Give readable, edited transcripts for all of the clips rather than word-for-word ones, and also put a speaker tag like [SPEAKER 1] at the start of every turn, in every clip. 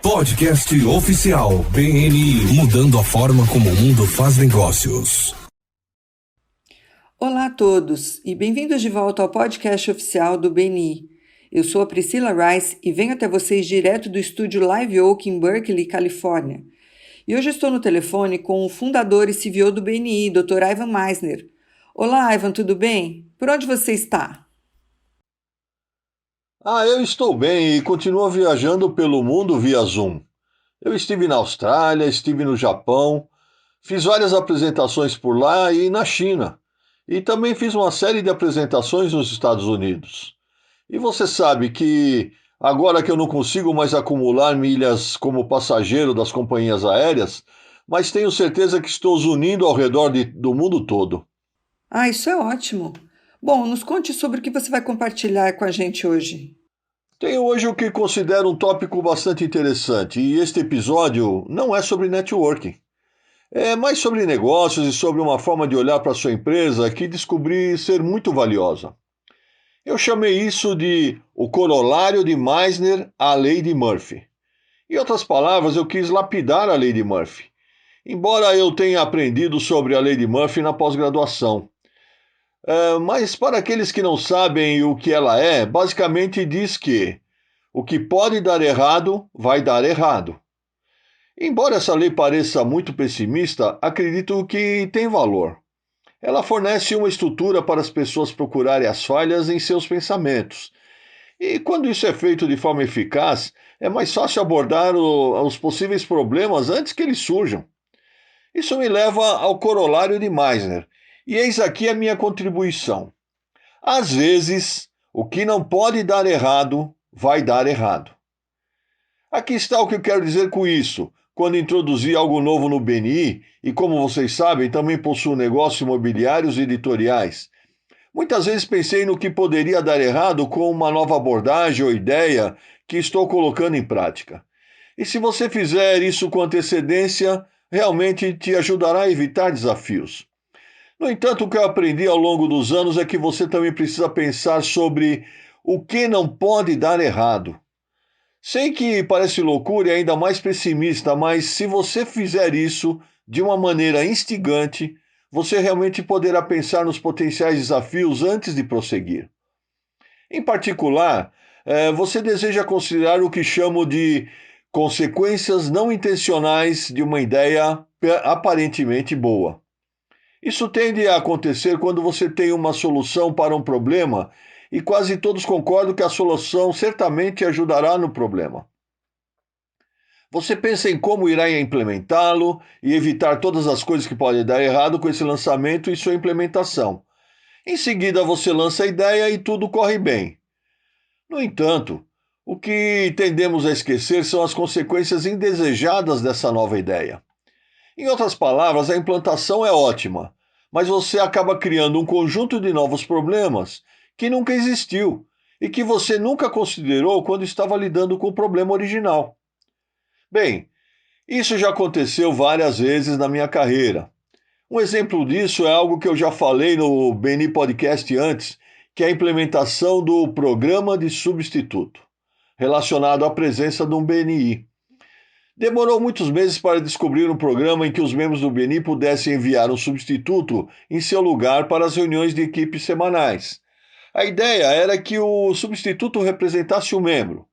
[SPEAKER 1] Podcast oficial BNI, mudando a forma como o mundo faz negócios.
[SPEAKER 2] Olá a todos e bem-vindos de volta ao podcast oficial do BNI. Eu sou a Priscila Rice e venho até vocês direto do estúdio Live Oak em Berkeley, Califórnia. E hoje estou no telefone com o fundador e CVO do BNI, Dr. Ivan Misner. Olá, Ivan, tudo bem? Por onde você está?
[SPEAKER 3] Eu estou bem e continuo viajando pelo mundo via Zoom. Eu estive na Austrália, estive no Japão, fiz várias apresentações por lá e na China. E também fiz uma série de apresentações nos Estados Unidos. E você sabe que agora que eu não consigo mais acumular milhas como passageiro das companhias aéreas, mas tenho certeza que estou unindo ao redor do mundo todo.
[SPEAKER 2] Isso é ótimo. Bom, nos conte sobre o que você vai compartilhar com a gente hoje.
[SPEAKER 3] Tenho hoje o que considero um tópico bastante interessante, e este episódio não é sobre networking. É mais sobre negócios e sobre uma forma de olhar para a sua empresa que descobri ser muito valiosa. Eu chamei isso de o corolário de Meissner à lei de Murphy. Em outras palavras, eu quis lapidar a lei de Murphy. Embora eu tenha aprendido sobre a lei de Murphy na pós-graduação. Mas para aqueles que não sabem o que ela é, basicamente diz que o que pode dar errado, vai dar errado. Embora essa lei pareça muito pessimista, acredito que tem valor. Ela fornece uma estrutura para as pessoas procurarem as falhas em seus pensamentos. E quando isso é feito de forma eficaz, é mais fácil abordar os possíveis problemas antes que eles surjam. Isso me leva ao corolário de Meissner. E eis aqui a minha contribuição. Às vezes, o que não pode dar errado, vai dar errado. Aqui está o que eu quero dizer com isso. Quando introduzi algo novo no BNI, e como vocês sabem, também possuo negócios imobiliários e editoriais. Muitas vezes pensei no que poderia dar errado com uma nova abordagem ou ideia que estou colocando em prática. E se você fizer isso com antecedência, realmente te ajudará a evitar desafios. No entanto, o que eu aprendi ao longo dos anos é que você também precisa pensar sobre o que não pode dar errado. Sei que parece loucura e ainda mais pessimista, mas se você fizer isso de uma maneira instigante, você realmente poderá pensar nos potenciais desafios antes de prosseguir. Em particular, você deseja considerar o que chamo de consequências não intencionais de uma ideia aparentemente boa. Isso tende a acontecer quando você tem uma solução para um problema e quase todos concordam que a solução certamente ajudará no problema. Você pensa em como irá implementá-lo e evitar todas as coisas que podem dar errado com esse lançamento e sua implementação. Em seguida, você lança a ideia e tudo corre bem. No entanto, o que tendemos a esquecer são as consequências indesejadas dessa nova ideia. Em outras palavras, a implantação é ótima, mas você acaba criando um conjunto de novos problemas que nunca existiu e que você nunca considerou quando estava lidando com o problema original. Bem, isso já aconteceu várias vezes na minha carreira. Um exemplo disso é algo que eu já falei no BNI Podcast antes, que é a implementação do programa de substituto, relacionado à presença de um BNI. Demorou muitos meses para descobrir um programa em que os membros do BNI pudessem enviar um substituto em seu lugar para as reuniões de equipe semanais. A ideia era que o substituto representasse o membro.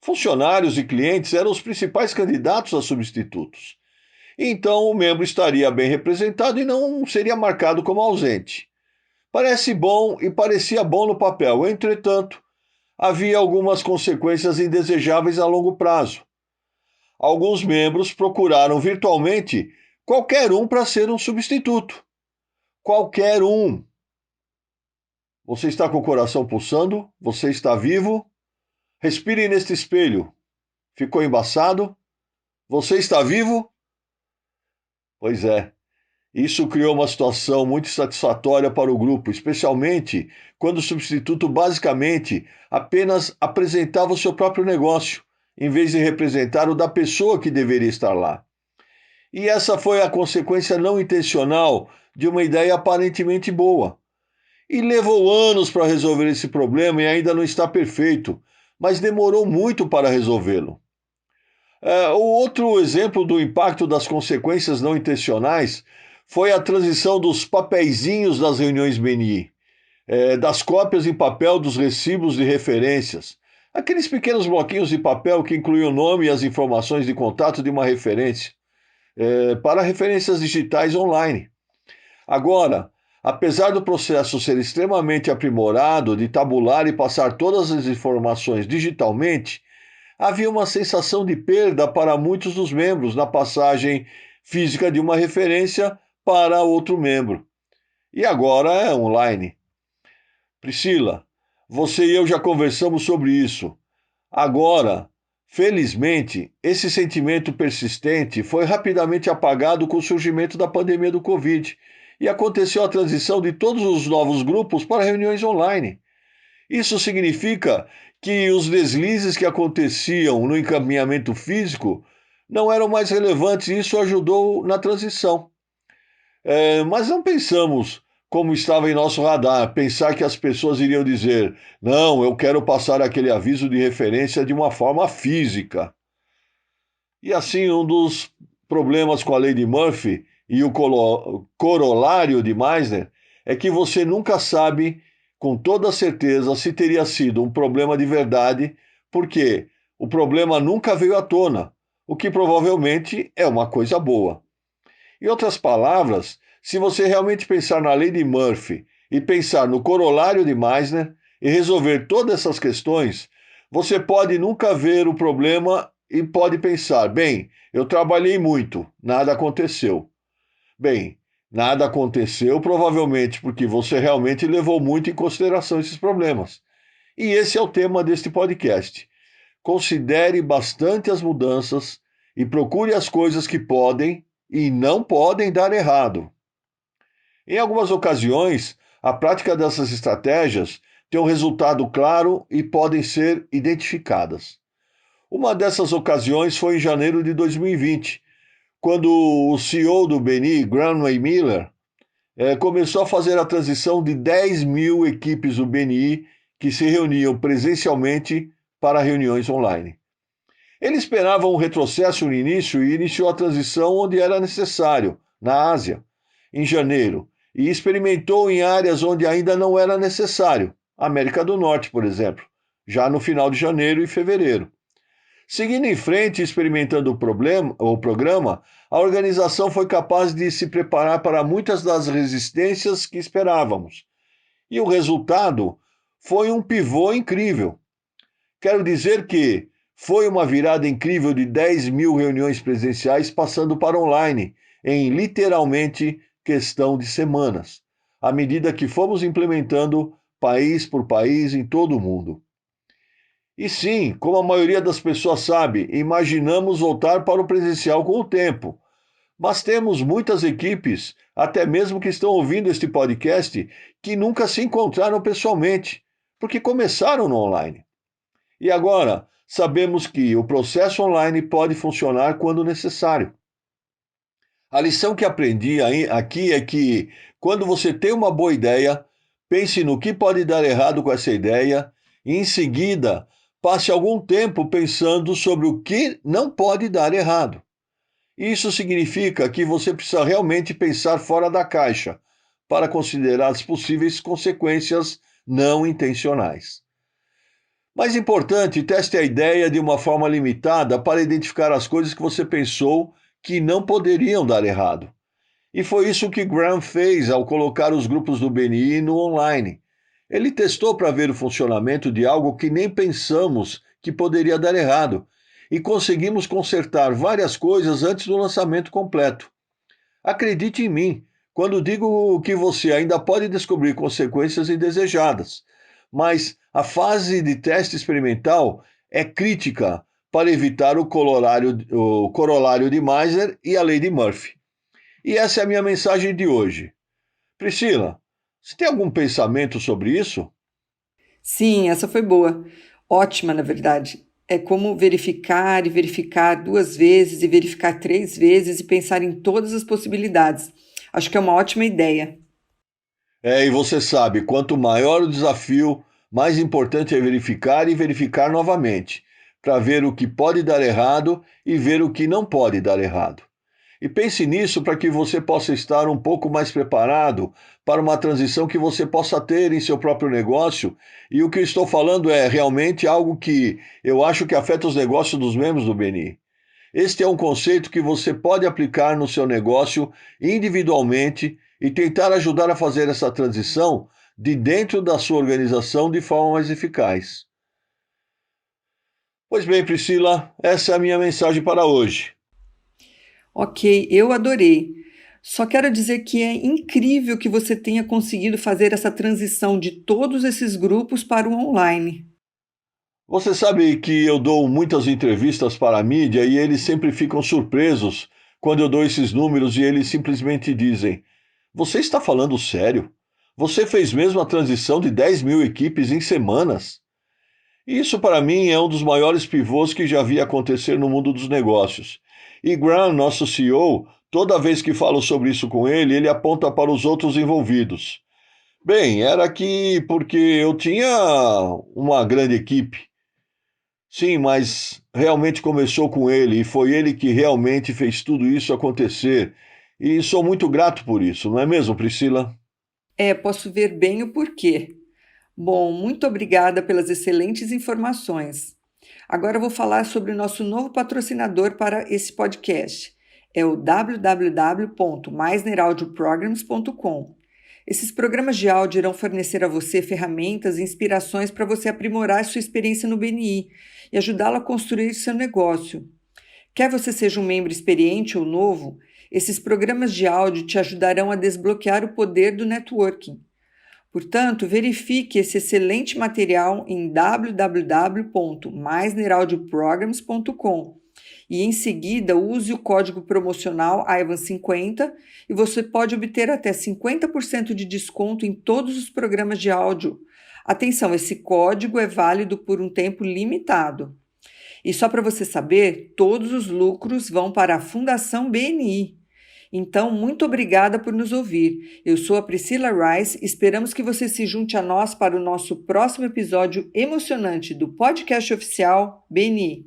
[SPEAKER 3] Funcionários e clientes eram os principais candidatos a substitutos. Então o membro estaria bem representado e não seria marcado como ausente. Parece bom e parecia bom no papel, entretanto, havia algumas consequências indesejáveis a longo prazo. Alguns membros procuraram virtualmente qualquer um para ser um substituto. Qualquer um. Você está com o coração pulsando? Você está vivo? Respire neste espelho. Ficou embaçado? Você está vivo? Pois é. Isso criou uma situação muito satisfatória para o grupo, especialmente quando o substituto basicamente apenas apresentava o seu próprio negócio, em vez de representar o da pessoa que deveria estar lá. E essa foi a consequência não intencional de uma ideia aparentemente boa. E levou anos para resolver esse problema e ainda não está perfeito, mas demorou muito para resolvê-lo. O outro exemplo do impacto das consequências não intencionais foi a transição dos papeizinhos das reuniões BNI, das cópias em papel dos recibos de referências, aqueles pequenos bloquinhos de papel que incluem o nome e as informações de contato de uma referência, para referências digitais online. Agora, apesar do processo ser extremamente aprimorado de tabular e passar todas as informações digitalmente, havia uma sensação de perda para muitos dos membros na passagem física de uma referência para outro membro. E agora é online. Priscila, você e eu já conversamos sobre isso. Agora, felizmente, esse sentimento persistente foi rapidamente apagado com o surgimento da pandemia do Covid e aconteceu a transição de todos os novos grupos para reuniões online. Isso significa que os deslizes que aconteciam no encaminhamento físico não eram mais relevantes e isso ajudou na transição. Mas não pensamos como estava em nosso radar, pensar que as pessoas iriam dizer: não, eu quero passar aquele aviso de referência de uma forma física. E assim, um dos problemas com a lei de Murphy e o corolário de Meissner é que você nunca sabe com toda certeza se teria sido um problema de verdade, porque o problema nunca veio à tona, o que provavelmente é uma coisa boa. Em outras palavras, se você realmente pensar na lei de Murphy e pensar no corolário de Meissner e resolver todas essas questões, você pode nunca ver o problema e pode pensar: bem, eu trabalhei muito, nada aconteceu. Bem, nada aconteceu provavelmente porque você realmente levou muito em consideração esses problemas. E esse é o tema deste podcast. Considere bastante as mudanças e procure as coisas que podem e não podem dar errado. Em algumas ocasiões, a prática dessas estratégias tem um resultado claro e podem ser identificadas. Uma dessas ocasiões foi em janeiro de 2020, quando o CEO do BNI, Graham Miller, começou a fazer a transição de 10 mil equipes do BNI que se reuniam presencialmente para reuniões online. Ele esperava um retrocesso no início e iniciou a transição onde era necessário, na Ásia, em janeiro, e experimentou em áreas onde ainda não era necessário, América do Norte, por exemplo, já no final de janeiro e fevereiro. Seguindo em frente e experimentando o programa, a organização foi capaz de se preparar para muitas das resistências que esperávamos. E o resultado foi um pivô incrível. Quero dizer que foi uma virada incrível de 10 mil reuniões presenciais passando para online, em literalmente questão de semanas, à medida que fomos implementando país por país em todo o mundo. E sim, como a maioria das pessoas sabe, imaginamos voltar para o presencial com o tempo. Mas temos muitas equipes, até mesmo que estão ouvindo este podcast, que nunca se encontraram pessoalmente, porque começaram no online. E agora, sabemos que o processo online pode funcionar quando necessário. A lição que aprendi aqui é que, quando você tem uma boa ideia, pense no que pode dar errado com essa ideia e, em seguida, passe algum tempo pensando sobre o que não pode dar errado. Isso significa que você precisa realmente pensar fora da caixa para considerar as possíveis consequências não intencionais. Mais importante, teste a ideia de uma forma limitada para identificar as coisas que você pensou que não poderiam dar errado. E foi isso que Graham fez ao colocar os grupos do BNI no online. Ele testou para ver o funcionamento de algo que nem pensamos que poderia dar errado, e conseguimos consertar várias coisas antes do lançamento completo. Acredite em mim quando digo que você ainda pode descobrir consequências indesejadas, mas a fase de teste experimental é crítica para evitar o corolário de Meissner e a lei de Murphy. E essa é a minha mensagem de hoje. Priscila, você tem algum pensamento sobre isso?
[SPEAKER 2] Sim, essa foi boa. Ótima, na verdade. É como verificar e verificar 2 vezes e verificar 3 vezes e pensar em todas as possibilidades. Acho que é uma ótima ideia.
[SPEAKER 3] E você sabe, quanto maior o desafio, mais importante é verificar e verificar novamente, para ver o que pode dar errado e ver o que não pode dar errado. E pense nisso para que você possa estar um pouco mais preparado para uma transição que você possa ter em seu próprio negócio. E o que eu estou falando é realmente algo que eu acho que afeta os negócios dos membros do BNI. Este é um conceito que você pode aplicar no seu negócio individualmente e tentar ajudar a fazer essa transição de dentro da sua organização de forma mais eficaz. Pois bem, Priscila, essa é a minha mensagem para hoje.
[SPEAKER 2] Ok, eu adorei. Só quero dizer que é incrível que você tenha conseguido fazer essa transição de todos esses grupos para o online.
[SPEAKER 3] Você sabe que eu dou muitas entrevistas para a mídia e eles sempre ficam surpresos quando eu dou esses números e eles simplesmente dizem: Você está falando sério? Você fez mesmo a transição de 10.000 equipes em semanas? E isso para mim é um dos maiores pivôs que já vi acontecer no mundo dos negócios. E Graham, nosso CEO, toda vez que falo sobre isso com ele, ele aponta para os outros envolvidos. Bem, era que porque eu tinha uma grande equipe. Sim, mas realmente começou com ele e foi ele que realmente fez tudo isso acontecer. E sou muito grato por isso, não é mesmo, Priscila?
[SPEAKER 2] Posso ver bem o porquê. Bom, muito obrigada pelas excelentes informações. Agora eu vou falar sobre o nosso novo patrocinador para esse podcast. É o www.meisneraudioprograms.com. Esses programas de áudio irão fornecer a você ferramentas e inspirações para você aprimorar sua experiência no BNI e ajudá-lo a construir seu negócio. Quer você seja um membro experiente ou novo, esses programas de áudio te ajudarão a desbloquear o poder do networking. Portanto, verifique esse excelente material em www.meisneraudioprograms.com e em seguida use o código promocional IVAN50 e você pode obter até 50% de desconto em todos os programas de áudio. Atenção, esse código é válido por um tempo limitado. E só para você saber, todos os lucros vão para a Fundação BNI. Então, muito obrigada por nos ouvir. Eu sou a Priscila Rice. Esperamos que você se junte a nós para o nosso próximo episódio emocionante do podcast oficial BNI.